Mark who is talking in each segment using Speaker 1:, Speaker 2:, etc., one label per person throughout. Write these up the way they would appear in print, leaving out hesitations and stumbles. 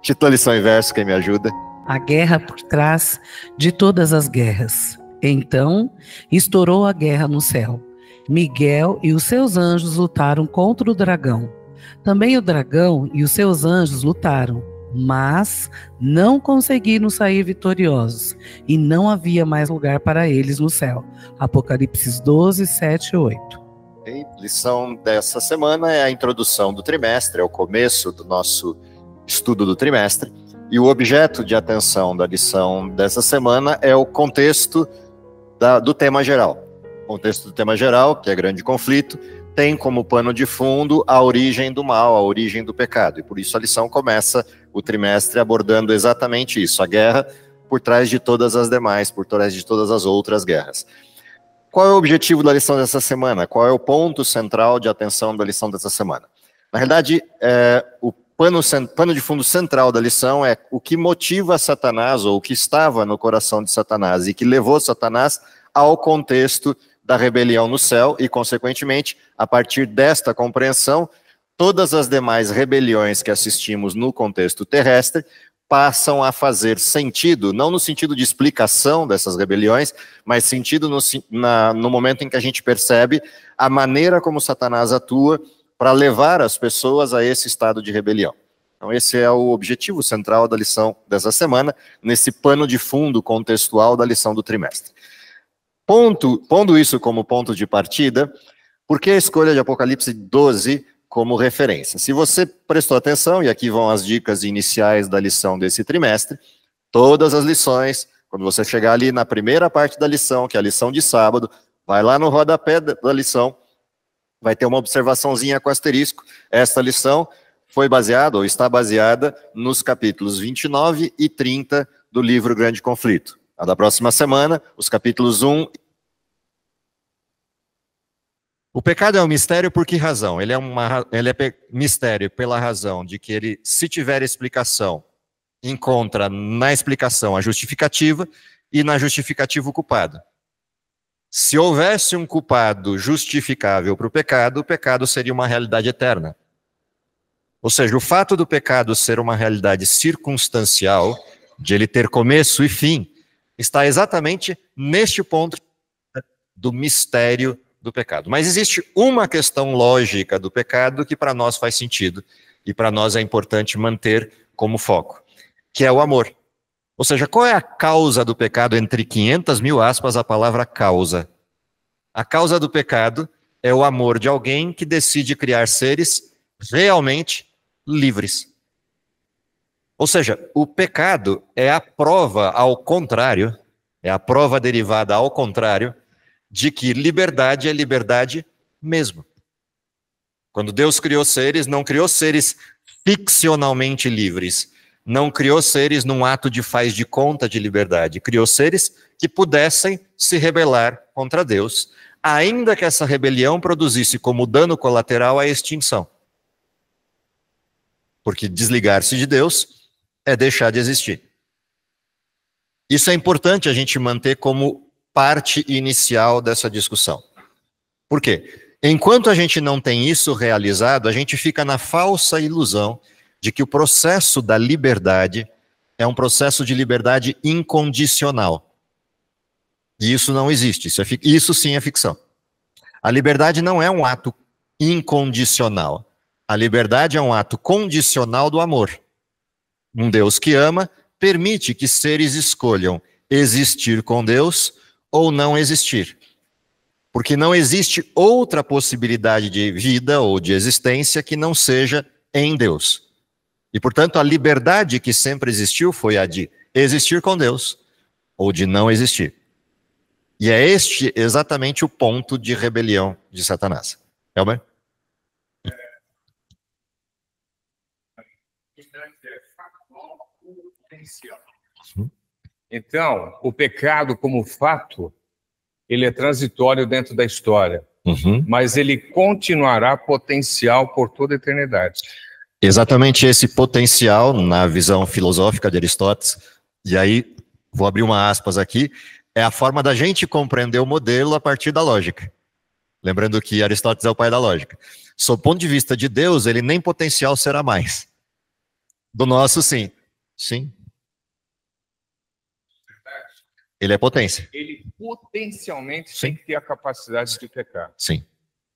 Speaker 1: Título da lição e verso, quem me ajuda?
Speaker 2: A guerra por trás de todas as guerras. Então, estourou a guerra no céu. Miguel e os seus anjos lutaram contra o dragão. Também o dragão e os seus anjos lutaram, mas não conseguiram sair vitoriosos, e não havia mais lugar para eles no céu. Apocalipse 12, 7 e 8.
Speaker 1: A lição dessa semana é a introdução do trimestre, é o começo do nosso estudo do trimestre, e o objeto de atenção da lição dessa semana é o contexto do tema geral. O contexto do tema geral, que é grande conflito, tem como pano de fundo a origem do mal, a origem do pecado, e por isso a lição começa o trimestre abordando exatamente isso, a guerra por trás de todas as demais, por trás de todas as outras guerras. Qual é o objetivo da lição dessa semana? Qual é o ponto central de atenção da lição dessa semana? Na realidade, o pano de fundo central da lição é o que motiva Satanás, ou o que estava no coração de Satanás, e que levou Satanás ao contexto da rebelião no céu, e, consequentemente, a partir desta compreensão, todas as demais rebeliões que assistimos no contexto terrestre passam a fazer sentido, não no sentido de explicação dessas rebeliões, mas sentido no momento em que a gente percebe a maneira como Satanás atua para levar as pessoas a esse estado de rebelião. Então esse é o objetivo central da lição dessa semana, nesse pano de fundo contextual da lição do trimestre. Pondo isso como ponto de partida, por que a escolha de Apocalipse 12 como referência? Se você prestou atenção, e aqui vão as dicas iniciais da lição desse trimestre, todas as lições, quando você chegar ali na primeira parte da lição, que é a lição de sábado, vai lá no rodapé da lição, vai ter uma observaçãozinha com asterisco. Esta lição foi baseada, ou está baseada, nos capítulos 29 e 30 do livro Grande Conflito. A da próxima semana, os capítulos 1. O pecado é um mistério por que razão? Ele é mistério pela razão de que ele, se tiver explicação, encontra na explicação a justificativa e na justificativa o culpado. Se houvesse um culpado justificável para o pecado seria uma realidade eterna. Ou seja, o fato do pecado ser uma realidade circunstancial, de ele ter começo e fim, está exatamente neste ponto do mistério do pecado. Mas existe uma questão lógica do pecado que para nós faz sentido e para nós é importante manter como foco, que é o amor. Ou seja, qual é a causa do pecado? Entre 500.000 aspas, a palavra causa. A causa do pecado é o amor de alguém que decide criar seres realmente livres. Ou seja, o pecado é a prova ao contrário, é a prova derivada ao contrário, de que liberdade é liberdade mesmo. Quando Deus criou seres, não criou seres ficcionalmente livres, não criou seres num ato de faz de conta de liberdade, criou seres que pudessem se rebelar contra Deus, ainda que essa rebelião produzisse como dano colateral a extinção. Porque desligar-se de Deus é deixar de existir. Isso é importante a gente manter como parte inicial dessa discussão. Por quê? Enquanto a gente não tem isso realizado, a gente fica na falsa ilusão de que o processo da liberdade é um processo de liberdade incondicional. E isso não existe, isso sim é ficção. A liberdade não é um ato incondicional. A liberdade é um ato condicional do amor. Um Deus que ama permite que seres escolham existir com Deus ou não existir. Porque não existe outra possibilidade de vida ou de existência que não seja em Deus. E, portanto, a liberdade que sempre existiu foi a de existir com Deus ou de não existir. E é este exatamente o ponto de rebelião de Satanás. Elmer?
Speaker 3: Então, o pecado como fato, ele é transitório dentro da história, mas ele continuará potencial por toda a eternidade.
Speaker 1: Exatamente esse potencial, na visão filosófica de Aristóteles, e aí vou abrir uma aspas aqui, é a forma da gente compreender o modelo a partir da lógica. Lembrando que Aristóteles é o pai da lógica. Sob o ponto de vista de Deus, ele nem potencial será mais. Do nosso, sim. Sim. Ele é potência.
Speaker 3: Ele potencialmente
Speaker 1: Sim.
Speaker 3: tem que ter a capacidade de pecar.
Speaker 1: Sim.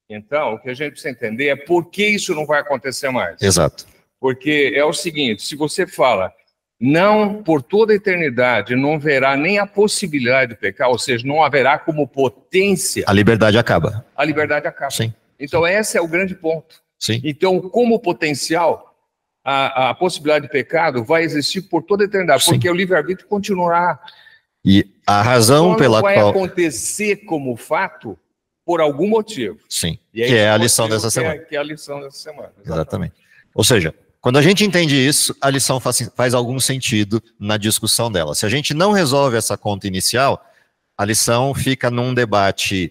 Speaker 3: Então, o que a gente precisa entender é por que isso não vai acontecer mais.
Speaker 1: Exato.
Speaker 3: Porque é o seguinte, se você fala, não, por toda a eternidade, não haverá nem a possibilidade de pecar, ou seja, não haverá como potência,
Speaker 1: A liberdade acaba.
Speaker 3: a liberdade acaba.
Speaker 1: Sim.
Speaker 3: Então, esse é o grande ponto.
Speaker 1: Sim.
Speaker 3: Então, como potencial, a possibilidade de pecado vai existir por toda a eternidade,
Speaker 1: Sim.
Speaker 3: porque o livre-arbítrio continuará.
Speaker 1: E a razão
Speaker 3: Só
Speaker 1: pela
Speaker 3: não vai
Speaker 1: qual...
Speaker 3: acontecer como fato por algum motivo.
Speaker 1: Sim,
Speaker 3: E aí
Speaker 1: que é a
Speaker 3: esse
Speaker 1: lição
Speaker 3: motivo
Speaker 1: dessa semana.
Speaker 3: Que é a lição dessa semana.
Speaker 1: Exatamente. Ou seja, quando a gente entende isso, a lição faz algum sentido na discussão dela. Se a gente não resolve essa conta inicial, a lição fica num debate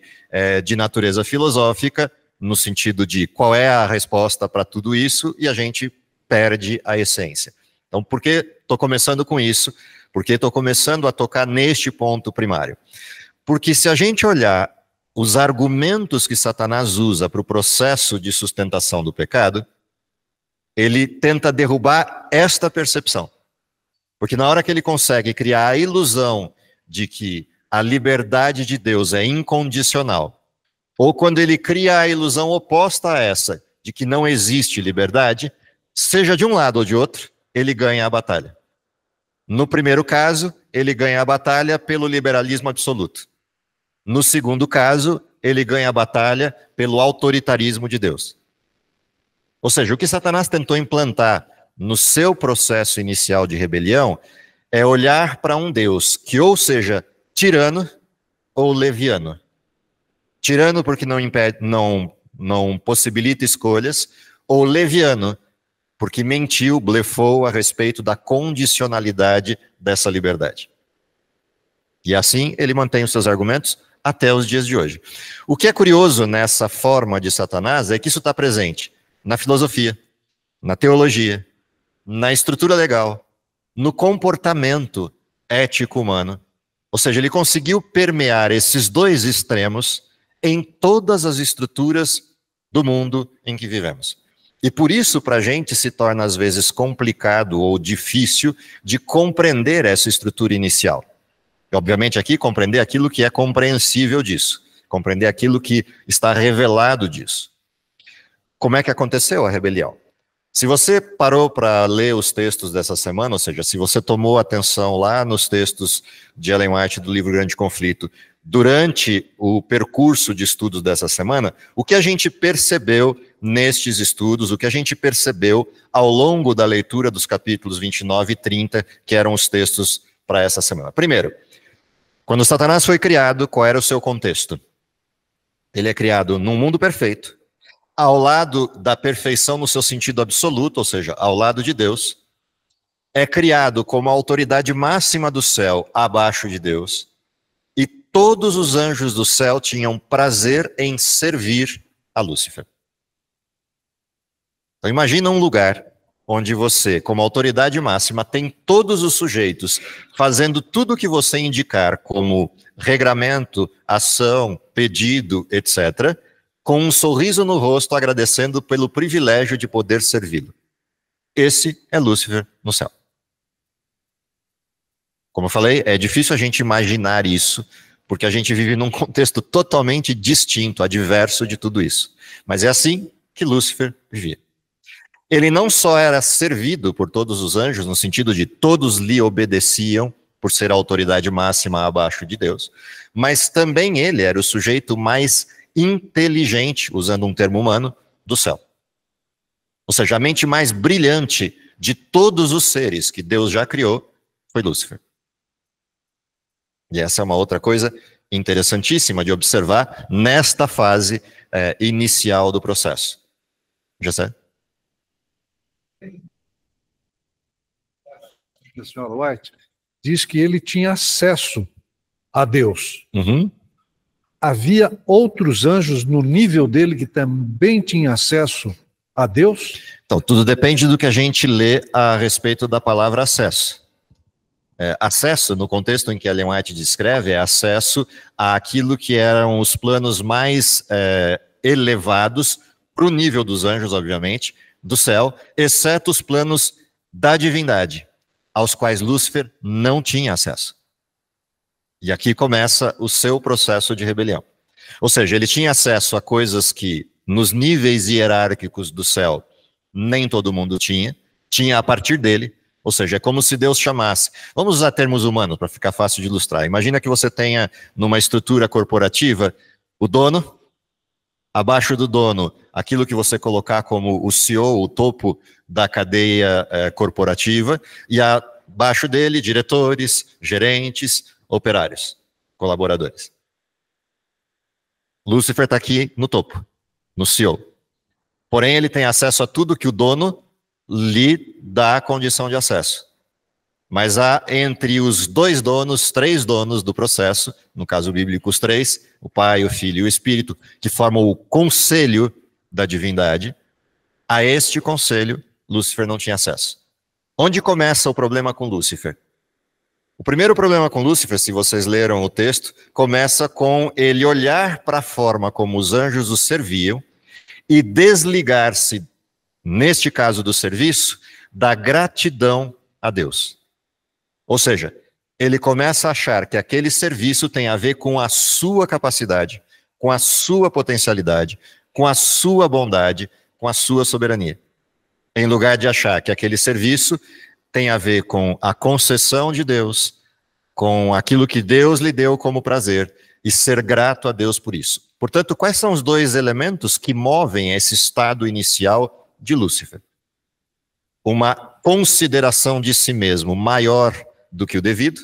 Speaker 1: de natureza filosófica, no sentido de qual é a resposta para tudo isso, e a gente perde a essência. Então, por que estou começando com isso? Por que estou começando a tocar neste ponto primário? Porque se a gente olhar os argumentos que Satanás usa para o processo de sustentação do pecado, ele tenta derrubar esta percepção. Porque na hora que ele consegue criar a ilusão de que a liberdade de Deus é incondicional, ou quando ele cria a ilusão oposta a essa, de que não existe liberdade, seja de um lado ou de outro, ele ganha a batalha. No primeiro caso, ele ganha a batalha pelo liberalismo absoluto. No segundo caso, ele ganha a batalha pelo autoritarismo de Deus. Ou seja, o que Satanás tentou implantar no seu processo inicial de rebelião é olhar para um Deus que ou seja tirano ou leviano. Tirano porque não impede, não possibilita escolhas, ou leviano porque mentiu, blefou a respeito da condicionalidade dessa liberdade. E assim ele mantém os seus argumentos até os dias de hoje. O que é curioso nessa forma de Satanás é que isso está presente na filosofia, na teologia, na estrutura legal, no comportamento ético humano. Ou seja, ele conseguiu permear esses dois extremos em todas as estruturas do mundo em que vivemos. E por isso, para a gente, se torna às vezes complicado ou difícil de compreender essa estrutura inicial. E, obviamente, aqui, compreender aquilo que é compreensível disso. Compreender aquilo que está revelado disso. Como é que aconteceu a rebelião? Se você parou para ler os textos dessa semana, ou seja, se você tomou atenção lá nos textos de Ellen White do livro Grande Conflito, durante o percurso de estudos dessa semana, o que a gente percebeu nestes estudos, o que a gente percebeu ao longo da leitura dos capítulos 29 e 30, que eram os textos para essa semana. Primeiro, quando Satanás foi criado, qual era o seu contexto? Ele é criado num mundo perfeito, ao lado da perfeição no seu sentido absoluto, ou seja, ao lado de Deus, é criado como a autoridade máxima do céu abaixo de Deus, e todos os anjos do céu tinham prazer em servir a Lúcifer. Então imagina um lugar onde você, como autoridade máxima, tem todos os sujeitos fazendo tudo o que você indicar como regramento, ação, pedido, etc., com um sorriso no rosto, agradecendo pelo privilégio de poder servi-lo. Esse é Lúcifer no céu. Como eu falei, é difícil a gente imaginar isso, porque a gente vive num contexto totalmente distinto, adverso de tudo isso. Mas é assim que Lúcifer vivia. Ele não só era servido por todos os anjos, no sentido de todos lhe obedeciam, por ser a autoridade máxima abaixo de Deus, mas também ele era o sujeito mais inteligente, usando um termo humano, do céu. Ou seja, a mente mais brilhante de todos os seres que Deus já criou foi Lúcifer. E essa é uma outra coisa interessantíssima de observar nesta fase inicial do processo. José?
Speaker 4: A senhora White diz que ele tinha acesso a Deus.
Speaker 1: Uhum.
Speaker 4: Havia outros anjos no nível dele que também tinham acesso a Deus?
Speaker 1: Então, tudo depende do que a gente lê a respeito da palavra acesso. acesso, no contexto em que Ellen White descreve, é acesso àquilo que eram os planos mais elevados, para o nível dos anjos, obviamente, do céu, exceto os planos da divindade, aos quais Lúcifer não tinha acesso. E aqui começa o seu processo de rebelião. Ou seja, ele tinha acesso a coisas que, nos níveis hierárquicos do céu, nem todo mundo tinha a partir dele. Ou seja, é como se Deus chamasse. Vamos usar termos humanos para ficar fácil de ilustrar. Imagina que você tenha, numa estrutura corporativa, o dono, abaixo do dono, aquilo que você colocar como o CEO, o topo da cadeia corporativa, e abaixo dele, diretores, gerentes, operários, colaboradores. Lúcifer está aqui no topo, no CEO. Porém, ele tem acesso a tudo que o dono lhe dá a condição de acesso. Mas há entre os dois donos, 3 donos do processo, no caso bíblico os 3, o Pai, o Filho e o Espírito, que formam o conselho da divindade. A este conselho, Lúcifer não tinha acesso. Onde começa o problema com Lúcifer? O primeiro problema com Lúcifer, se vocês leram o texto, começa com ele olhar para a forma como os anjos o serviam e desligar-se, neste caso do serviço, da gratidão a Deus. Ou seja, ele começa a achar que aquele serviço tem a ver com a sua capacidade, com a sua potencialidade, com a sua bondade, com a sua soberania. Em lugar de achar que aquele serviço tem a ver com a concessão de Deus, com aquilo que Deus lhe deu como prazer, e ser grato a Deus por isso. Portanto, quais são os 2 elementos que movem esse estado inicial de Lúcifer? Uma consideração de si mesmo maior do que o devido,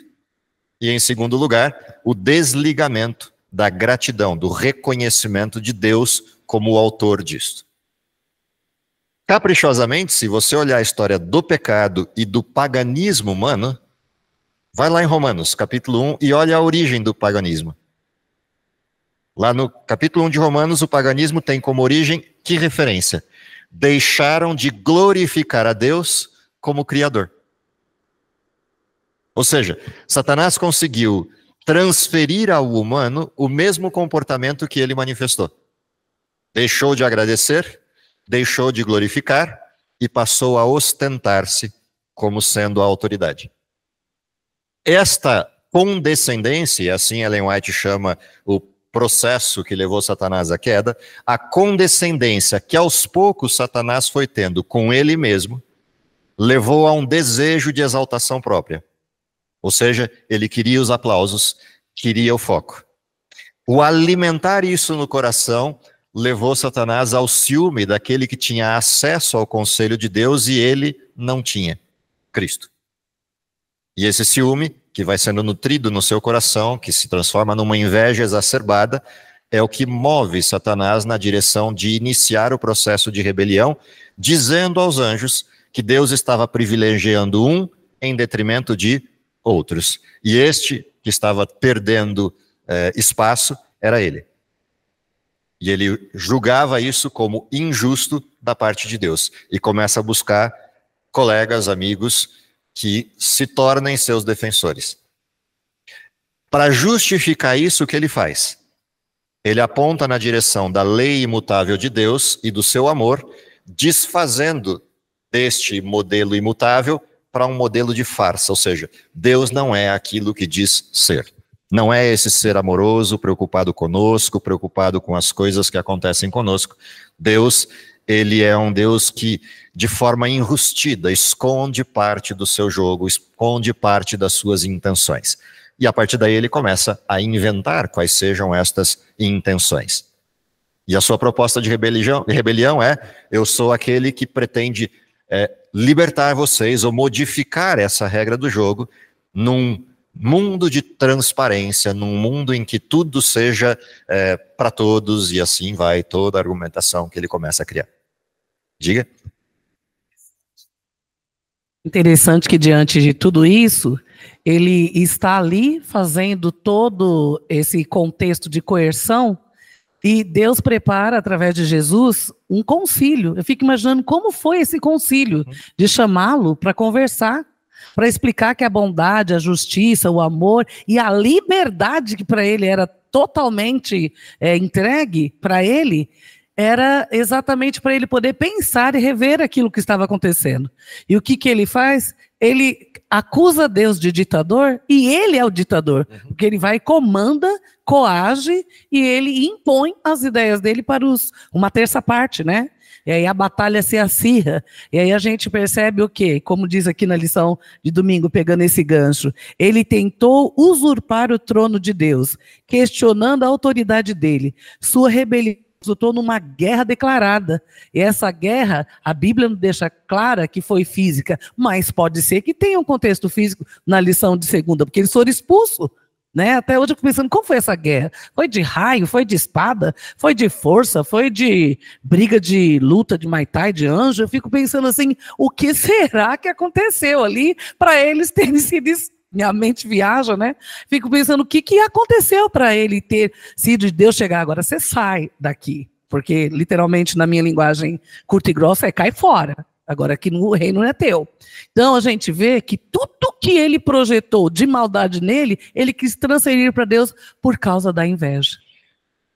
Speaker 1: e, em segundo lugar, o desligamento da gratidão, do reconhecimento de Deus como o autor disto. Caprichosamente, se você olhar a história do pecado e do paganismo humano, vai lá em Romanos, capítulo 1, e olha a origem do paganismo. Lá no capítulo 1 de Romanos, o paganismo tem como origem, que referência? Deixaram de glorificar a Deus como Criador. Ou seja, Satanás conseguiu transferir ao humano o mesmo comportamento que ele manifestou. Deixou de agradecer, deixou de glorificar e passou a ostentar-se como sendo a autoridade. Esta condescendência, assim Ellen White chama o processo que levou Satanás à queda, a condescendência que aos poucos Satanás foi tendo com ele mesmo, levou a um desejo de exaltação própria. Ou seja, ele queria os aplausos, queria o foco. O alimentar isso no coração levou Satanás ao ciúme daquele que tinha acesso ao conselho de Deus e ele não tinha, Cristo. E esse ciúme, que vai sendo nutrido no seu coração, que se transforma numa inveja exacerbada, é o que move Satanás na direção de iniciar o processo de rebelião, dizendo aos anjos que Deus estava privilegiando um em detrimento de outros. E este que estava perdendo espaço era ele. E ele julgava isso como injusto da parte de Deus. E começa a buscar colegas, amigos, que se tornem seus defensores. Para justificar isso, o que ele faz? Ele aponta na direção da lei imutável de Deus e do seu amor, desfazendo deste modelo imutável para um modelo de farsa, ou seja, Deus não é aquilo que diz ser. Não é esse ser amoroso, preocupado conosco, preocupado com as coisas que acontecem conosco. Deus, ele é um Deus que, de forma enrustida, esconde parte do seu jogo, esconde parte das suas intenções. E a partir daí ele começa a inventar quais sejam estas intenções. E a sua proposta de rebelião é: eu sou aquele que pretende libertar vocês ou modificar essa regra do jogo num mundo de transparência, num mundo em que tudo seja para todos, e assim vai toda a argumentação que ele começa a criar. Diga.
Speaker 2: Interessante que, diante de tudo isso, ele está ali fazendo todo esse contexto de coerção, e Deus prepara, através de Jesus, um concílio. Eu fico imaginando como foi esse concílio, de chamá-lo para conversar, para explicar que a bondade, a justiça, o amor e a liberdade que para ele era totalmente entregue para ele, era exatamente para ele poder pensar e rever aquilo que estava acontecendo. E o que ele faz? Ele acusa Deus de ditador e ele é o ditador, porque ele vai e comanda, coage e ele impõe as ideias dele para uma terça parte, né? E aí a batalha se acirra, e aí a gente percebe o quê? Como diz aqui na lição de domingo, pegando esse gancho, ele tentou usurpar o trono de Deus, questionando a autoridade dele, sua rebelião resultou numa guerra declarada. E essa guerra, a Bíblia não deixa clara que foi física, mas pode ser que tenha um contexto físico na lição de segunda, porque eles foram expulsos. Né? Até hoje eu fico pensando, como foi essa guerra? Foi de raio, foi de espada, foi de força, foi de briga de luta de Muay Thai, de anjo? Eu fico pensando assim, o que será que aconteceu ali para eles terem sido... Minha mente viaja, né? Fico pensando o que aconteceu para ele ter sido de Deus chegar agora. Você sai daqui, porque literalmente na minha linguagem curta e grossa é cai fora. Agora aqui no reino não é teu. Então a gente vê que tudo que ele projetou de maldade nele, ele quis transferir para Deus por causa da inveja.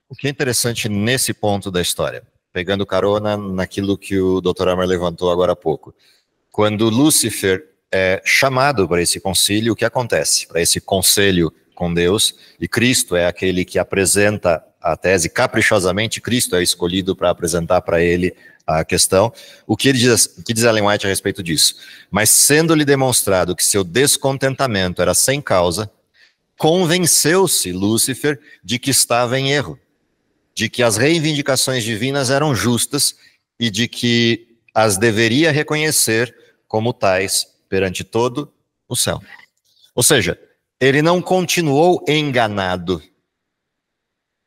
Speaker 1: O que é interessante nesse ponto da história, pegando carona naquilo que o Dr. Amar levantou agora há pouco, quando Lúcifer é chamado para esse concílio, o que acontece? Para esse conselho com Deus, e Cristo é aquele que apresenta a tese caprichosamente, Cristo é escolhido para apresentar para ele a questão. O que diz Ellen White a respeito disso? Mas sendo-lhe demonstrado que seu descontentamento era sem causa, convenceu-se Lúcifer de que estava em erro, de que as reivindicações divinas eram justas e de que as deveria reconhecer como tais perante todo o céu. Ou seja, ele não continuou enganado.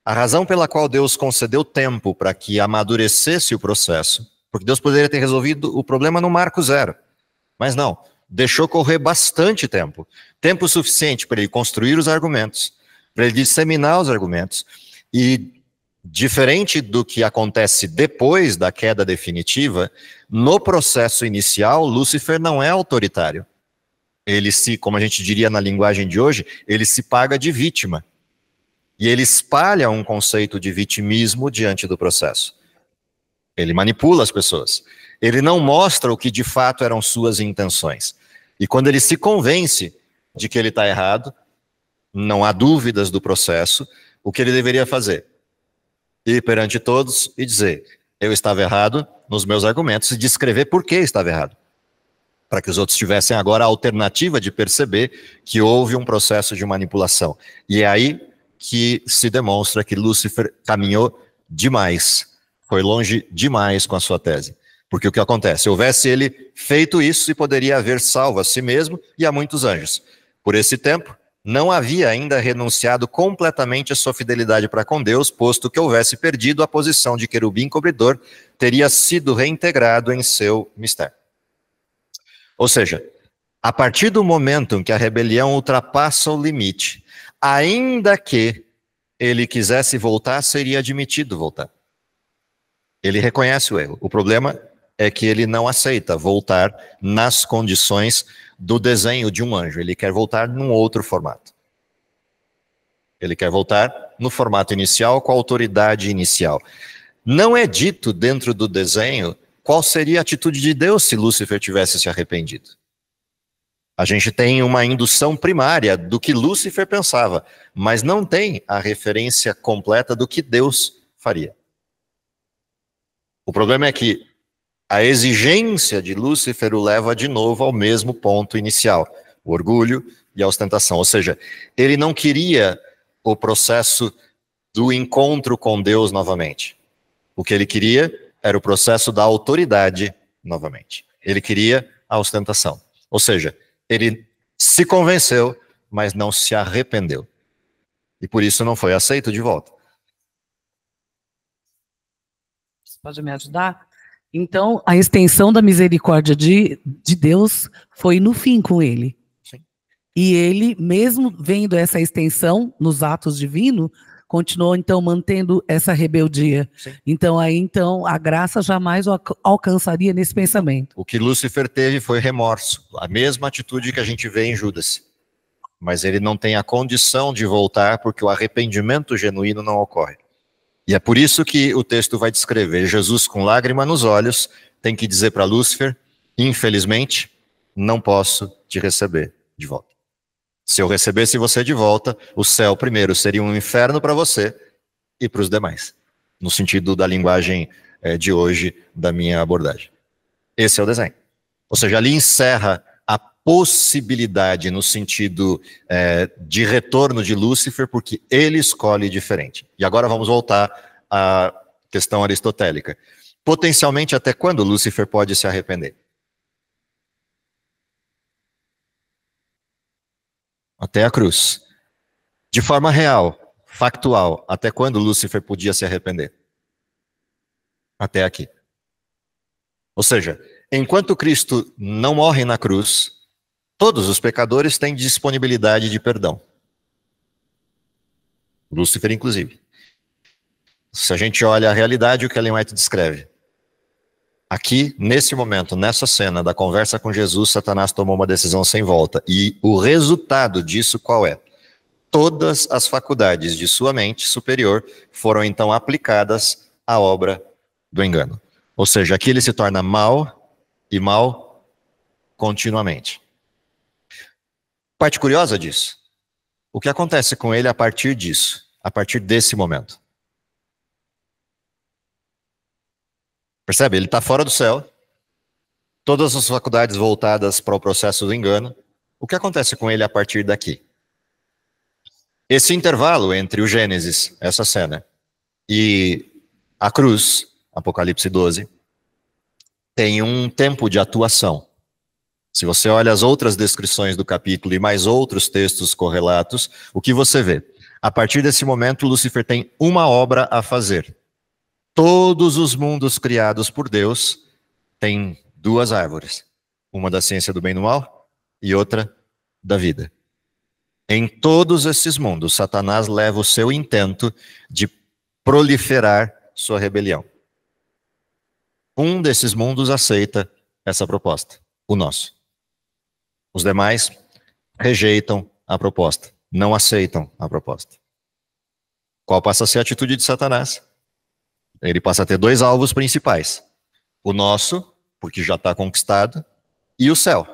Speaker 1: A razão pela qual Deus concedeu tempo para que amadurecesse o processo, porque Deus poderia ter resolvido o problema no marco zero, mas não, deixou correr bastante tempo, tempo suficiente para ele construir os argumentos, para ele disseminar os argumentos, e diferente do que acontece depois da queda definitiva, no processo inicial, Lúcifer não é autoritário. Ele como a gente diria na linguagem de hoje, ele se paga de vítima. E ele espalha um conceito de vitimismo diante do processo. Ele manipula as pessoas. Ele não mostra o que de fato eram suas intenções. E quando ele se convence de que ele está errado, não há dúvidas do processo, o que ele deveria fazer? Ir perante todos e dizer, eu estava errado nos meus argumentos, e descrever por que estava errado. Para que os outros tivessem agora a alternativa de perceber que houve um processo de manipulação. E é aí que se demonstra que Lúcifer caminhou demais, foi longe demais com a sua tese. Porque o que acontece? Se houvesse ele feito isso, poderia haver salvo a si mesmo e a muitos anjos. Por esse tempo, não havia ainda renunciado completamente a sua fidelidade para com Deus, posto que houvesse perdido a posição de querubim cobridor, teria sido reintegrado em seu mistério. Ou seja, a partir do momento em que a rebelião ultrapassa o limite, ainda que ele quisesse voltar, seria admitido voltar. Ele reconhece o erro. O problema é que ele não aceita voltar nas condições do desenho de um anjo. Ele quer voltar num outro formato. Ele quer voltar no formato inicial, com a autoridade inicial. Não é dito dentro do desenho qual seria a atitude de Deus se Lúcifer tivesse se arrependido. A gente tem uma indução primária do que Lúcifer pensava, mas não tem a referência completa do que Deus faria. O problema é que a exigência de Lúcifer o leva de novo ao mesmo ponto inicial, o orgulho e a ostentação. Ou seja, ele não queria o processo do encontro com Deus novamente. O que ele queria era o processo da autoridade novamente. Ele queria a ostentação. Ou seja, ele se convenceu, mas não se arrependeu. E por isso não foi aceito de volta.
Speaker 2: Você pode me ajudar? Então, a extensão da misericórdia de Deus foi no fim com ele.
Speaker 1: Sim.
Speaker 2: E ele, mesmo vendo essa extensão nos atos divinos, continuou então mantendo essa rebeldia.
Speaker 1: Sim.
Speaker 2: Então a graça jamais o alcançaria nesse pensamento.
Speaker 1: O que Lúcifer teve foi remorso, a mesma atitude que a gente vê em Judas. Mas ele não tem a condição de voltar porque o arrependimento genuíno não ocorre. E é por isso que o texto vai descrever Jesus com lágrima nos olhos, tem que dizer para Lúcifer, infelizmente, não posso te receber de volta. Se eu recebesse você de volta, o céu primeiro seria um inferno para você e para os demais, no sentido da linguagem de hoje, da minha abordagem. Esse é o desenho. Ou seja, ali encerra a possibilidade no sentido de retorno de Lúcifer, porque ele escolhe diferente. E agora vamos voltar à questão aristotélica. Potencialmente, até quando Lúcifer pode se arrepender? Até a cruz. De forma real, factual, até quando Lúcifer podia se arrepender? Até aqui. Ou seja, enquanto Cristo não morre na cruz, todos os pecadores têm disponibilidade de perdão. Lúcifer, inclusive. Se a gente olha a realidade, o que Ellen White descreve. Aqui, nesse momento, nessa cena da conversa com Jesus, Satanás tomou uma decisão sem volta. E o resultado disso qual é? Todas as faculdades de sua mente superior foram então aplicadas à obra do engano. Ou seja, aqui ele se torna mal e mal continuamente. Parte curiosa disso. O que acontece com ele a partir disso, a partir desse momento? Percebe? Ele está fora do céu, todas as faculdades voltadas para o processo do engano. O que acontece com ele a partir daqui? Esse intervalo entre o Gênesis, essa cena, e a cruz, Apocalipse 12, tem um tempo de atuação. Se você olha as outras descrições do capítulo e mais outros textos correlatos, o que você vê? A partir desse momento, Lúcifer tem uma obra a fazer. Todos os mundos criados por Deus têm duas árvores. Uma da ciência do bem e do mal e outra da vida. Em todos esses mundos, Satanás leva o seu intento de proliferar sua rebelião. Um desses mundos aceita essa proposta, o nosso. Os demais rejeitam a proposta, não aceitam a proposta. Qual passa a ser a atitude de Satanás? Ele passa a ter dois alvos principais. O nosso, porque já está conquistado, e o céu.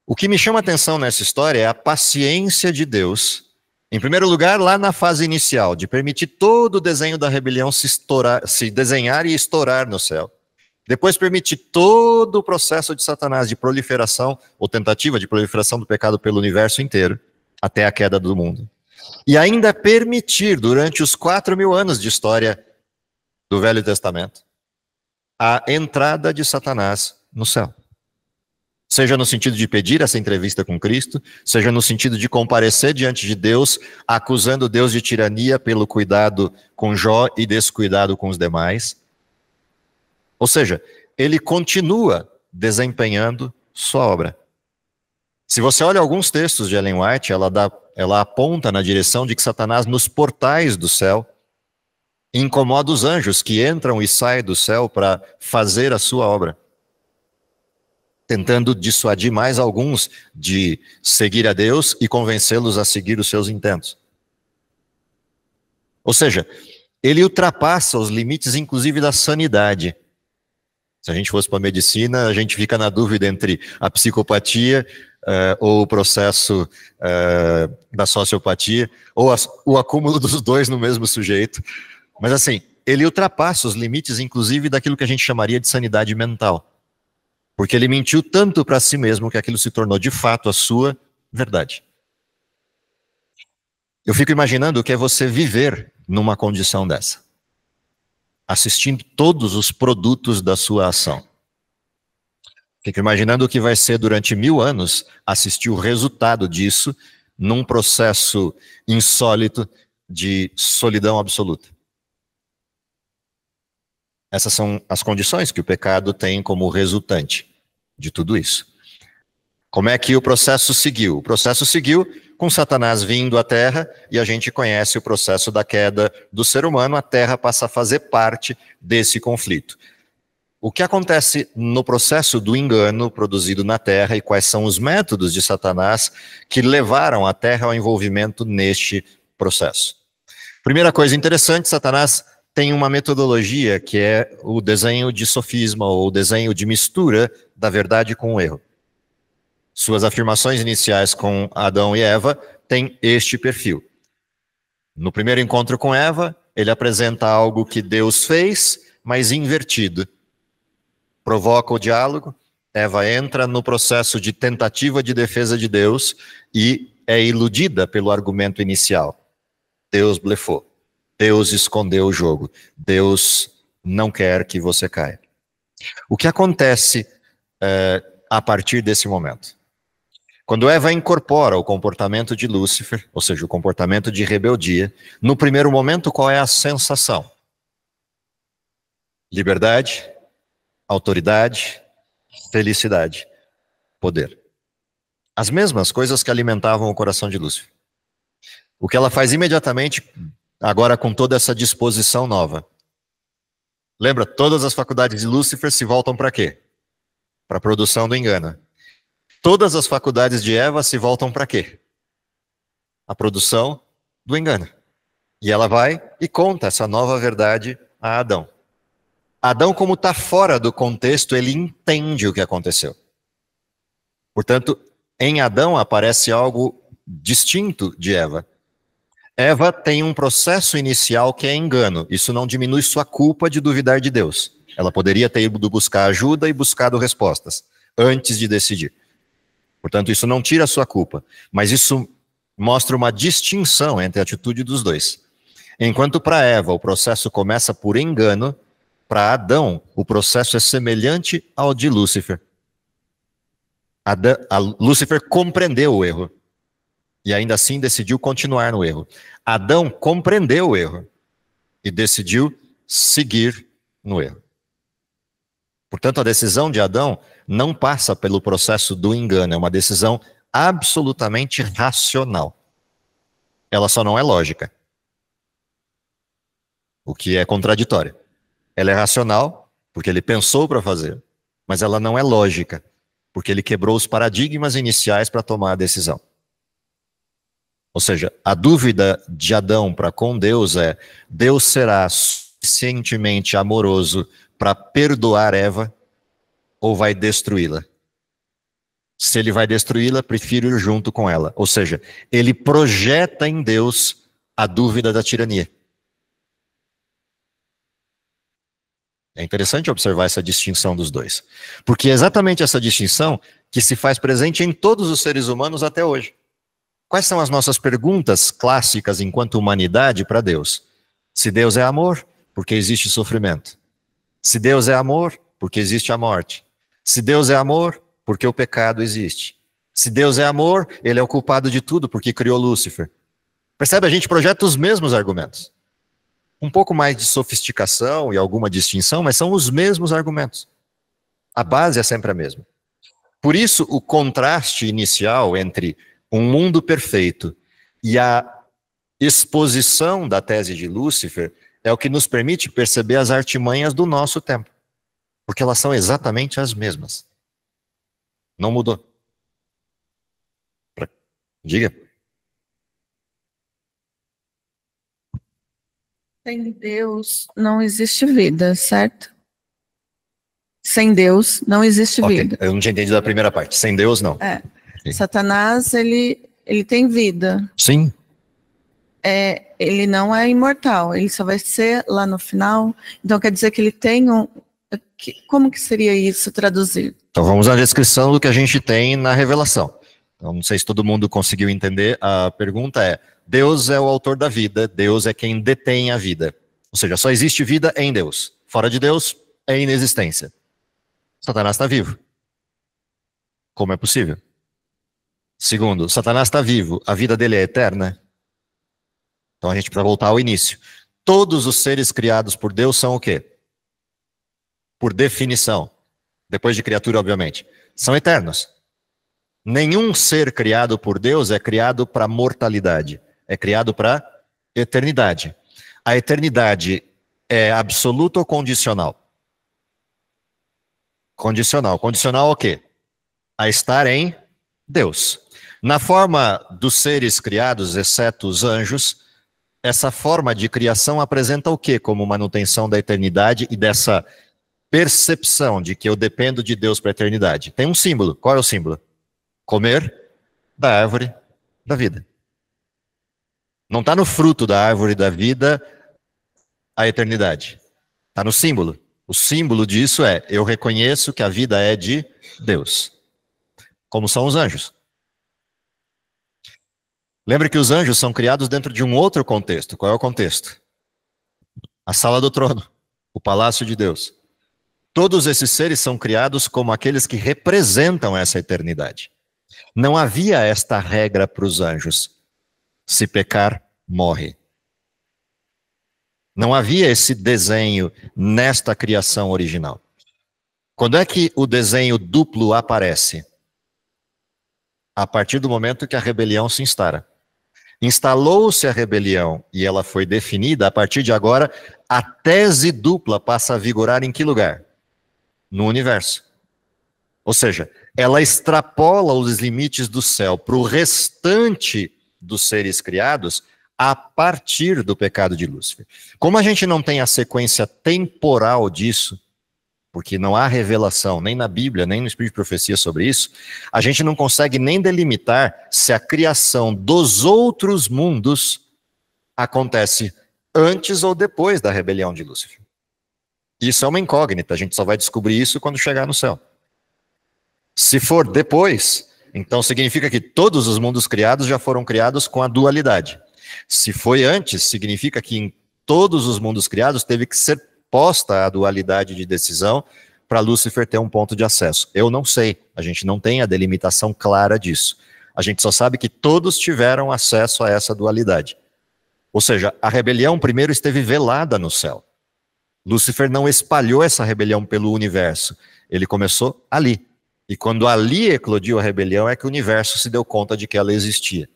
Speaker 1: O que me chama a atenção nessa história é a paciência de Deus. Em primeiro lugar, lá na fase inicial, de permitir todo o desenho da rebelião se desenhar e estourar no céu. Depois permitir todo o processo de Satanás de proliferação, ou tentativa de proliferação do pecado pelo universo inteiro, até a queda do mundo. E ainda permitir, durante os 4.000 anos de história do Velho Testamento, a entrada de Satanás no céu. Seja no sentido de pedir essa entrevista com Cristo, seja no sentido de comparecer diante de Deus, acusando Deus de tirania pelo cuidado com Jó e descuidado com os demais. Ou seja, ele continua desempenhando sua obra. Se você olha alguns textos de Ellen White, ela aponta na direção de que Satanás, nos portais do céu, incomoda os anjos que entram e saem do céu para fazer a sua obra, tentando dissuadir mais alguns de seguir a Deus e convencê-los a seguir os seus intentos. Ou seja, ele ultrapassa os limites, inclusive, da sanidade. Se a gente fosse para a medicina, a gente fica na dúvida entre a psicopatia ou o processo da sociopatia, ou o acúmulo dos dois no mesmo sujeito. Mas assim, ele ultrapassa os limites, inclusive, daquilo que a gente chamaria de sanidade mental. Porque ele mentiu tanto para si mesmo que aquilo se tornou de fato a sua verdade. Eu fico imaginando o que é você viver numa condição dessa, assistindo todos os produtos da sua ação. Fico imaginando o que vai ser durante 1000 anos assistir o resultado disso num processo insólito de solidão absoluta. Essas são as condições que o pecado tem como resultante de tudo isso. Como é que o processo seguiu? O processo seguiu com Satanás vindo à Terra, e a gente conhece o processo da queda do ser humano. A Terra passa a fazer parte desse conflito. O que acontece no processo do engano produzido na Terra e quais são os métodos de Satanás que levaram a Terra ao envolvimento neste processo? Primeira coisa interessante, Satanás tem uma metodologia que é o desenho de sofisma, ou o desenho de mistura da verdade com o erro. Suas afirmações iniciais com Adão e Eva têm este perfil. No primeiro encontro com Eva, ele apresenta algo que Deus fez, mas invertido. Provoca o diálogo, Eva entra no processo de tentativa de defesa de Deus e é iludida pelo argumento inicial. Deus blefou, Deus escondeu o jogo, Deus não quer que você caia. O que acontece a partir desse momento? Quando Eva incorpora o comportamento de Lúcifer, ou seja, o comportamento de rebeldia, no primeiro momento, qual é a sensação? Liberdade, autoridade, felicidade, poder. As mesmas coisas que alimentavam o coração de Lúcifer. O que ela faz imediatamente, agora com toda essa disposição nova. Lembra, todas as faculdades de Lúcifer se voltam para quê? Para a produção do engano. Todas as faculdades de Eva se voltam para quê? A produção do engano. E ela vai e conta essa nova verdade a Adão. Adão, como está fora do contexto, ele entende o que aconteceu. Portanto, em Adão aparece algo distinto de Eva. Eva tem um processo inicial que é engano. Isso não diminui sua culpa de duvidar de Deus. Ela poderia ter ido buscar ajuda e buscado respostas antes de decidir. Portanto, isso não tira a sua culpa. Mas isso mostra uma distinção entre a atitude dos dois. Enquanto para Eva o processo começa por engano, para Adão o processo é semelhante ao de Lúcifer. Lúcifer compreendeu o erro. E ainda assim decidiu continuar no erro. Adão compreendeu o erro e decidiu seguir no erro. Portanto, a decisão de Adão não passa pelo processo do engano, é uma decisão absolutamente racional. Ela só não é lógica, o que é contraditório. Ela é racional, porque ele pensou para fazer, mas ela não é lógica, porque ele quebrou os paradigmas iniciais para tomar a decisão. Ou seja, a dúvida de Adão para com Deus é: Deus será suficientemente amoroso para perdoar Eva ou vai destruí-la? Se ele vai destruí-la, prefiro ir junto com ela. Ou seja, ele projeta em Deus a dúvida da tirania. É interessante observar essa distinção dos dois. Porque é exatamente essa distinção que se faz presente em todos os seres humanos até hoje. Quais são as nossas perguntas clássicas enquanto humanidade para Deus? Se Deus é amor, por que existe sofrimento? Se Deus é amor, por que existe a morte? Se Deus é amor, por que o pecado existe? Se Deus é amor, ele é o culpado de tudo porque criou Lúcifer. Percebe? A gente projeta os mesmos argumentos. Um pouco mais de sofisticação e alguma distinção, mas são os mesmos argumentos. A base é sempre a mesma. Por isso, o contraste inicial entre um mundo perfeito e a exposição da tese de Lúcifer é o que nos permite perceber as artimanhas do nosso tempo. Porque elas são exatamente as mesmas. Não mudou. Diga.
Speaker 5: Sem Deus não existe vida, certo? Sem Deus não existe vida.
Speaker 1: Eu não tinha entendido a primeira parte. Sem Deus, não.
Speaker 5: Sim. Satanás, ele tem vida.
Speaker 1: Sim.
Speaker 5: Ele não é imortal, ele só vai ser lá no final. Então quer dizer que ele tem como que seria isso traduzido?
Speaker 1: Então vamos à descrição do que a gente tem na revelação. Então, não sei se todo mundo conseguiu entender. A pergunta é: Deus é o autor da vida, Deus é quem detém a vida. Ou seja, só existe vida em Deus. Fora de Deus é inexistência. Satanás está vivo. Como é possível? Segundo, Satanás está vivo, a vida dele é eterna. Então a gente precisa voltar ao início. Todos os seres criados por Deus são o quê? Por definição, depois de criatura, obviamente, são eternos. Nenhum ser criado por Deus é criado para mortalidade, é criado para eternidade. A eternidade é absoluta ou condicional? Condicional. Condicional ao quê? A estar em Deus. Na forma dos seres criados, exceto os anjos, essa forma de criação apresenta o quê como manutenção da eternidade e dessa percepção de que eu dependo de Deus para a eternidade? Tem um símbolo. Qual é o símbolo? Comer da árvore da vida. Não está no fruto da árvore da vida a eternidade. Está no símbolo. O símbolo disso é, eu reconheço que a vida é de Deus. Como são os anjos. Lembre que os anjos são criados dentro de um outro contexto. Qual é o contexto? A sala do trono. O palácio de Deus. Todos esses seres são criados como aqueles que representam essa eternidade. Não havia esta regra para os anjos. Se pecar, morre. Não havia esse desenho nesta criação original. Quando é que o desenho duplo aparece? A partir do momento que a rebelião se instala. Instalou-se a rebelião e ela foi definida, a partir de agora, a tese dupla passa a vigorar em que lugar? No universo. Ou seja, ela extrapola os limites do céu para o restante dos seres criados a partir do pecado de Lúcifer. Como a gente não tem a sequência temporal disso, porque não há revelação nem na Bíblia, nem no Espírito de Profecia sobre isso, a gente não consegue nem delimitar se a criação dos outros mundos acontece antes ou depois da rebelião de Lúcifer. Isso é uma incógnita, a gente só vai descobrir isso quando chegar no céu. Se for depois, então significa que todos os mundos criados já foram criados com a dualidade. Se foi antes, significa que em todos os mundos criados teve que ser posta a dualidade de decisão para Lúcifer ter um ponto de acesso. Eu não sei, a gente não tem a delimitação clara disso. A gente só sabe que todos tiveram acesso a essa dualidade. Ou seja, a rebelião primeiro esteve velada no céu. Lúcifer não espalhou essa rebelião pelo universo. Ele começou ali. E quando ali eclodiu a rebelião é que o universo se deu conta de que ela existia.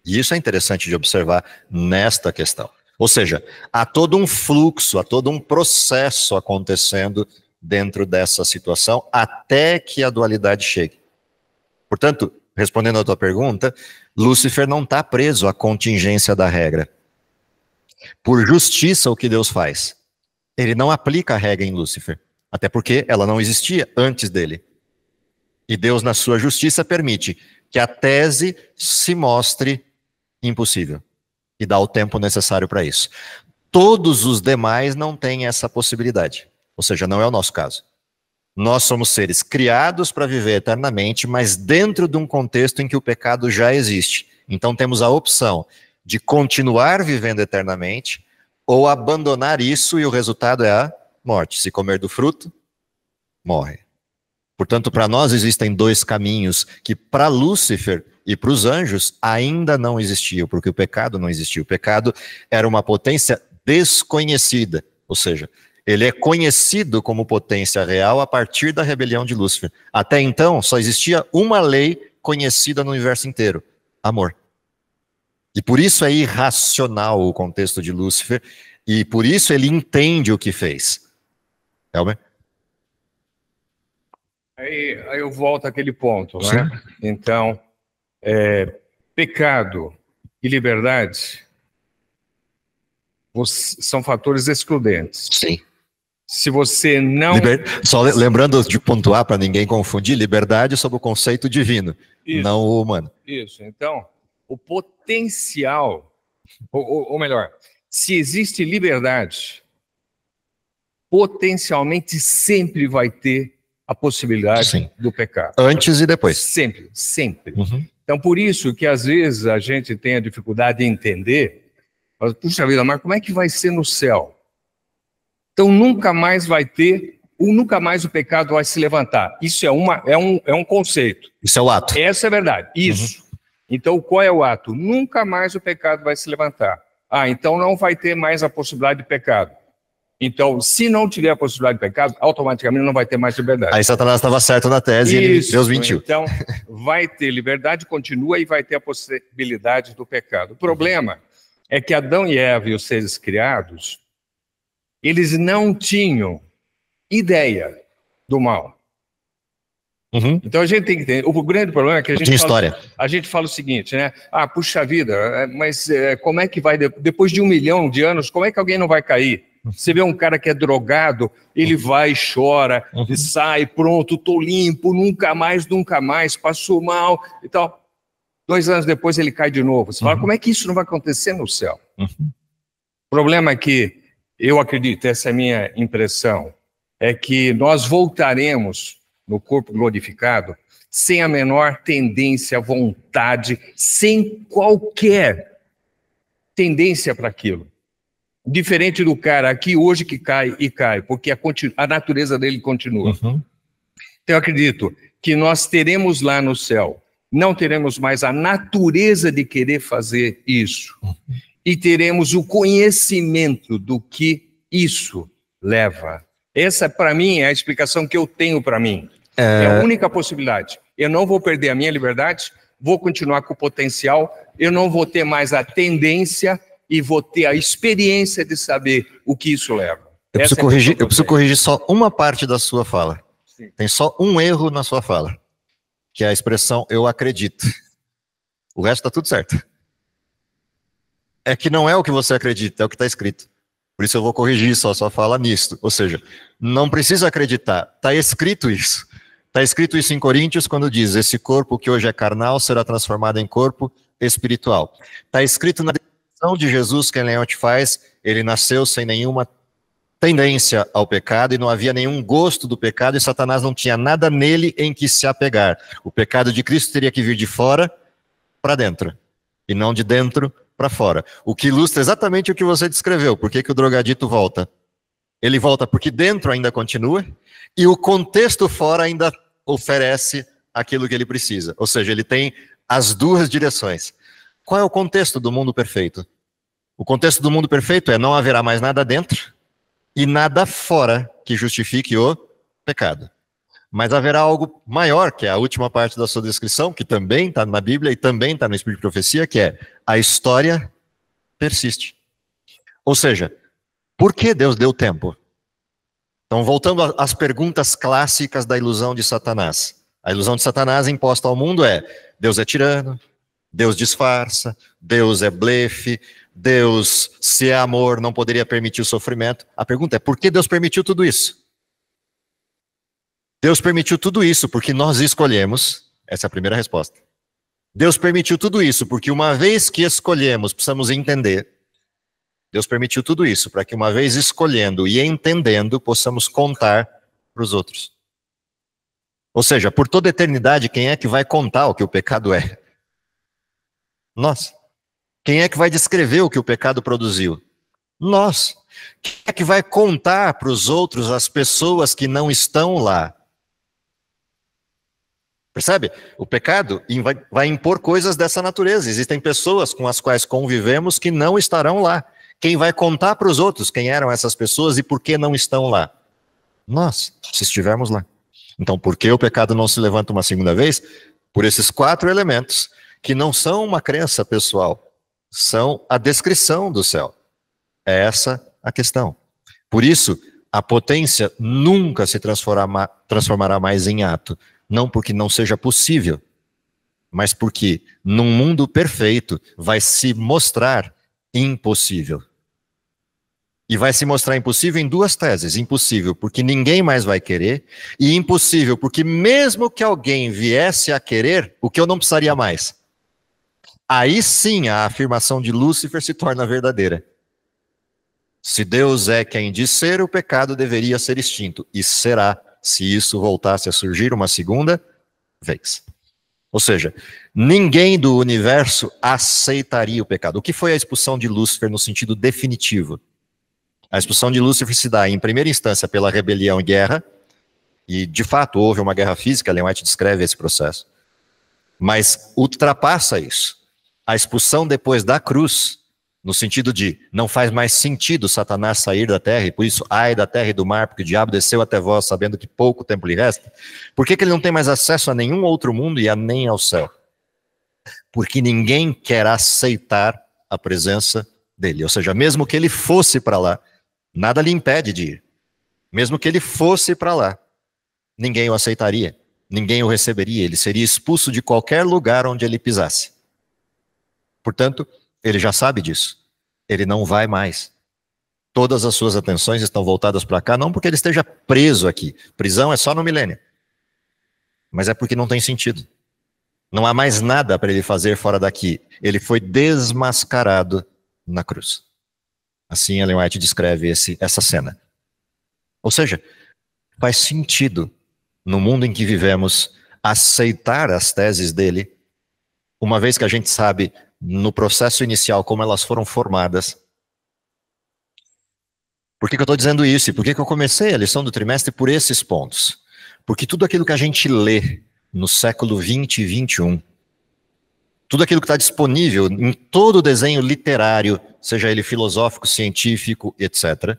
Speaker 1: E isso é interessante de observar nesta questão. Ou seja, há todo um fluxo, há todo um processo acontecendo dentro dessa situação até que a dualidade chegue. Portanto, respondendo à tua pergunta, Lúcifer não está preso à contingência da regra. Por justiça, o que Deus faz? Ele não aplica a regra em Lúcifer. Até porque ela não existia antes dele. E Deus, na sua justiça, permite que a tese se mostre impossível. E dá o tempo necessário para isso. Todos os demais não têm essa possibilidade. Ou seja, não é o nosso caso. Nós somos seres criados para viver eternamente, mas dentro de um contexto em que o pecado já existe. Então temos a opção de continuar vivendo eternamente ou abandonar isso e o resultado é a morte. Se comer do fruto, morre. Portanto, para nós existem dois caminhos que para Lúcifer e para os anjos ainda não existiam, porque o pecado não existia. O pecado era uma potência desconhecida, ou seja, ele é conhecido como potência real a partir da rebelião de Lúcifer. Até então, só existia uma lei conhecida no universo inteiro: amor. E por isso é irracional o contexto de Lúcifer, e por isso ele entende o que fez. Elmer?
Speaker 3: Aí eu volto àquele ponto, né? Então, pecado e liberdade são fatores excludentes.
Speaker 1: Sim.
Speaker 3: Se você não...
Speaker 1: Só lembrando de pontuar para ninguém confundir, liberdade sob o conceito divino, isso, não o humano.
Speaker 3: Isso, então, o potencial, ou melhor, se existe liberdade, potencialmente sempre vai ter a possibilidade
Speaker 1: Sim.
Speaker 3: do pecado.
Speaker 1: Antes e depois.
Speaker 3: Sempre, sempre. Uhum. Então, por isso que às vezes a gente tem a dificuldade de entender, mas, puxa vida, mas como é que vai ser no céu? Então nunca mais vai ter, nunca mais o pecado vai se levantar. Isso é um conceito.
Speaker 1: Isso é o ato.
Speaker 3: Essa é a verdade, isso. Uhum. Então qual é o ato? Nunca mais o pecado vai se levantar. Então não vai ter mais a possibilidade de pecado. Então, se não tiver a possibilidade de pecado, automaticamente não vai ter mais liberdade.
Speaker 1: Aí Satanás estava certo na tese e Deus mentiu.
Speaker 3: Então, vai ter liberdade, continua, e vai ter a possibilidade do pecado. O problema é que Adão e Eva e os seres criados, eles não tinham ideia do mal.
Speaker 1: Uhum.
Speaker 3: Então a gente tem que entender. O grande problema é que a gente fala o seguinte, né? Ah, puxa vida, mas como é que vai, depois de 1 milhão de anos, como é que alguém não vai cair? Você vê um cara que é drogado, ele vai, chora, e sai, pronto, tô limpo, nunca mais, passou mal e tal. 2 anos depois ele cai de novo. Você fala, como é que isso não vai acontecer no céu? O problema é que, eu acredito, essa é a minha impressão, é que nós voltaremos no corpo glorificado sem a menor tendência, vontade, sem qualquer tendência para aquilo. Diferente do cara aqui hoje que cai, porque a natureza dele continua. Então eu acredito que nós teremos lá no céu, não teremos mais a natureza de querer fazer isso, e teremos o conhecimento do que isso leva. Essa, para mim, é a explicação que eu tenho para mim. É a única possibilidade. Eu não vou perder a minha liberdade, vou continuar com o potencial, eu não vou ter mais a tendência e vou ter a experiência de saber o que isso leva.
Speaker 1: Eu preciso corrigir só uma parte da sua fala. Sim. Tem só um erro na sua fala, que é a expressão "eu acredito". O resto está tudo certo. É que não é o que você acredita, é o que está escrito. Por isso eu vou corrigir só a sua fala nisso. Ou seja, não precisa acreditar, está escrito isso. Está escrito isso em Coríntios quando diz: esse corpo que hoje é carnal será transformado em corpo espiritual. Está escrito na descrição de Jesus que Leão te faz, ele nasceu sem nenhuma tendência ao pecado e não havia nenhum gosto do pecado e Satanás não tinha nada nele em que se apegar. O pecado de Cristo teria que vir de fora para dentro e não de dentro para fora. O que ilustra exatamente o que você descreveu. Por que o drogadito volta? Ele volta porque dentro ainda continua e o contexto fora ainda oferece aquilo que ele precisa. Ou seja, ele tem as duas direções. Qual é o contexto do mundo perfeito? O contexto do mundo perfeito é: não haverá mais nada dentro e nada fora que justifique o pecado. Mas haverá algo maior, que é a última parte da sua descrição, que também está na Bíblia e também está no Espírito de Profecia, que é: a história persiste. Ou seja, por que Deus deu tempo? Então, voltando às perguntas clássicas da ilusão de Satanás. A ilusão de Satanás imposta ao mundo é: Deus é tirano, Deus disfarça, Deus é blefe, Deus, se é amor, não poderia permitir o sofrimento. A pergunta é: por que Deus permitiu tudo isso? Deus permitiu tudo isso porque nós escolhemos. Essa é a primeira resposta. Deus permitiu tudo isso porque, uma vez que escolhemos, precisamos entender. Deus permitiu tudo isso para que, uma vez escolhendo e entendendo, possamos contar para os outros. Ou seja, por toda a eternidade, quem é que vai contar o que o pecado é? Nós. Quem é que vai descrever o que o pecado produziu? Nós. Quem é que vai contar para os outros, as pessoas que não estão lá? Percebe? O pecado vai impor coisas dessa natureza. Existem pessoas com as quais convivemos que não estarão lá. Quem vai contar para os outros quem eram essas pessoas e por que não estão lá? Nós, se estivermos lá. Então, por que o pecado não se levanta uma segunda vez? Por esses 4 elementos, que não são uma crença pessoal, são a descrição do céu. É essa a questão. Por isso, a potência nunca se transformará mais em ato. Não porque não seja possível, mas porque num mundo perfeito vai se mostrar impossível. E vai se mostrar impossível em 2 teses. Impossível porque ninguém mais vai querer, e impossível porque mesmo que alguém viesse a querer, o que eu não precisaria mais? Aí sim a afirmação de Lúcifer se torna verdadeira. Se Deus é quem diz ser, o pecado deveria ser extinto. E será, se isso voltasse a surgir uma segunda vez. Ou seja, ninguém do universo aceitaria o pecado. O que foi a expulsão de Lúcifer no sentido definitivo? A expulsão de Lúcifer se dá, em primeira instância, pela rebelião e guerra, e de fato houve uma guerra física, Ellen White descreve esse processo, mas ultrapassa isso. A expulsão depois da cruz, no sentido de não faz mais sentido Satanás sair da terra, e por isso, ai da terra e do mar, porque o diabo desceu até vós, sabendo que pouco tempo lhe resta. Por que ele não tem mais acesso a nenhum outro mundo e a nem ao céu? Porque ninguém quer aceitar a presença dele. Ou seja, mesmo que ele fosse para lá, nada lhe impede de ir. Mesmo que ele fosse para lá, ninguém o aceitaria, ninguém o receberia, ele seria expulso de qualquer lugar onde ele pisasse. Portanto, ele já sabe disso. Ele não vai mais. Todas as suas atenções estão voltadas para cá, não porque ele esteja preso aqui. Prisão é só no milênio. Mas é porque não tem sentido. Não há mais nada para ele fazer fora daqui. Ele foi desmascarado na cruz. Assim Ellen White descreve essa cena. Ou seja, faz sentido, no mundo em que vivemos, aceitar as teses dele, uma vez que a gente sabe, no processo inicial, como elas foram formadas. Por que eu estou dizendo isso? E por que eu comecei a lição do trimestre por esses pontos? Porque tudo aquilo que a gente lê no século 20 e 21, tudo aquilo que está disponível em todo o desenho literário, seja ele filosófico, científico, etc.,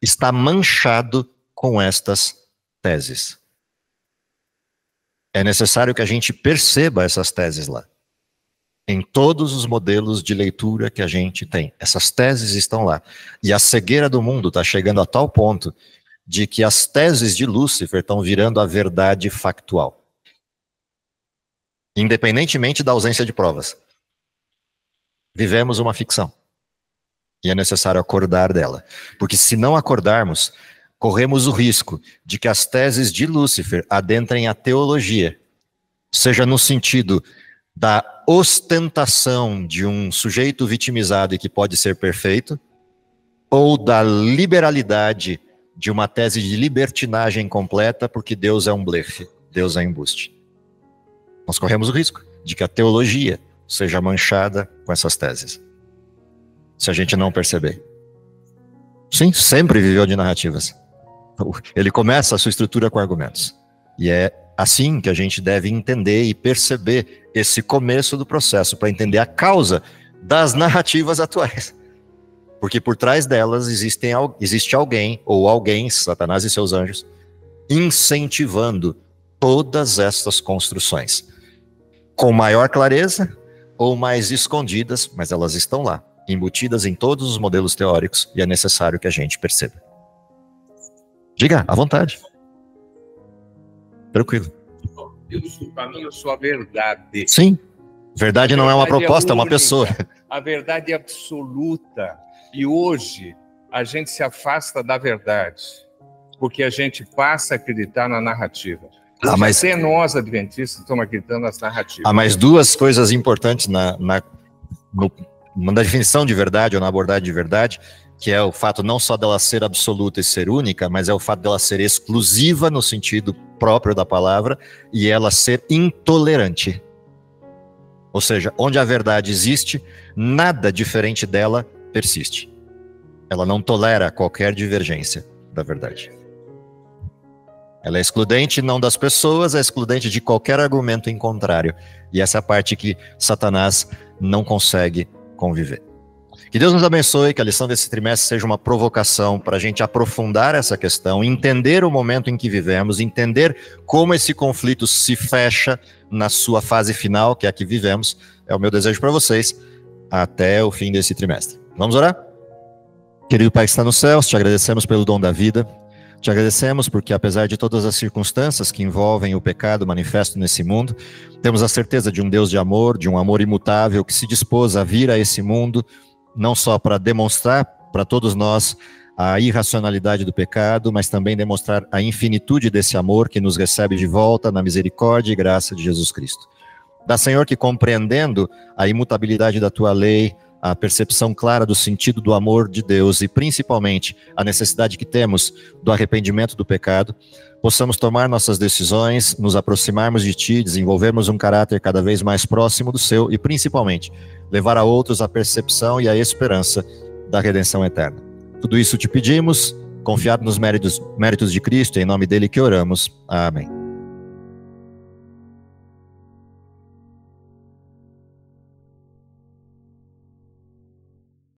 Speaker 1: está manchado com estas teses. É necessário que a gente perceba essas teses lá. Em todos os modelos de leitura que a gente tem. Essas teses estão lá. E a cegueira do mundo está chegando a tal ponto de que as teses de Lúcifer estão virando a verdade factual. Independentemente da ausência de provas. Vivemos uma ficção. E é necessário acordar dela. Porque se não acordarmos, corremos o risco de que as teses de Lúcifer adentrem a teologia, seja no sentido da ostentação de um sujeito vitimizado e que pode ser perfeito, ou da liberalidade de uma tese de libertinagem completa, porque Deus é um blefe, Deus é embuste. Nós corremos o risco de que a teologia seja manchada com essas teses, se a gente não perceber. Sim, sempre viveu de narrativas. Ele começa a sua estrutura com argumentos. E é assim que a gente deve entender e perceber esse começo do processo, para entender a causa das narrativas atuais. Porque por trás delas existe alguém, ou alguém, Satanás e seus anjos, incentivando todas estas construções. Com maior clareza, ou mais escondidas, mas elas estão lá, embutidas em todos os modelos teóricos, e é necessário que a gente perceba. Diga, à vontade. Tranquilo.
Speaker 3: Eu sou o caminho, eu sou a verdade.
Speaker 1: Sim. Verdade não é uma proposta, é uma pessoa.
Speaker 3: A verdade é absoluta. E hoje a gente se afasta da verdade, porque a gente passa a acreditar na narrativa. Mas até nós, adventistas, estamos acreditando nas narrativas.
Speaker 1: Há mais duas coisas importantes na definição de verdade ou na abordagem de verdade, que é o fato não só dela ser absoluta e ser única, mas é o fato dela ser exclusiva no sentido próprio da palavra e ela ser intolerante. Ou seja, onde a verdade existe, nada diferente dela persiste. Ela não tolera qualquer divergência da verdade. Ela é excludente não das pessoas, é excludente de qualquer argumento em contrário. E essa é a parte que Satanás não consegue conviver. Que Deus nos abençoe, que a lição desse trimestre seja uma provocação para a gente aprofundar essa questão, entender o momento em que vivemos, entender como esse conflito se fecha na sua fase final, que é a que vivemos. É o meu desejo para vocês, até o fim desse trimestre. Vamos orar? Querido Pai que está nos céus, te agradecemos pelo dom da vida. Te agradecemos porque, apesar de todas as circunstâncias que envolvem o pecado manifesto nesse mundo, temos a certeza de um Deus de amor, de um amor imutável, que se dispôs a vir a esse mundo, não só para demonstrar para todos nós a irracionalidade do pecado, mas também demonstrar a infinitude desse amor que nos recebe de volta na misericórdia e graça de Jesus Cristo. Dá, Senhor, que compreendendo a imutabilidade da Tua lei, a percepção clara do sentido do amor de Deus e principalmente a necessidade que temos do arrependimento do pecado, possamos tomar nossas decisões, nos aproximarmos de Ti, desenvolvermos um caráter cada vez mais próximo do Seu e principalmente levar a outros a percepção e a esperança da redenção eterna. Tudo isso te pedimos, confiado nos méritos de Cristo, em nome dele que oramos. Amém.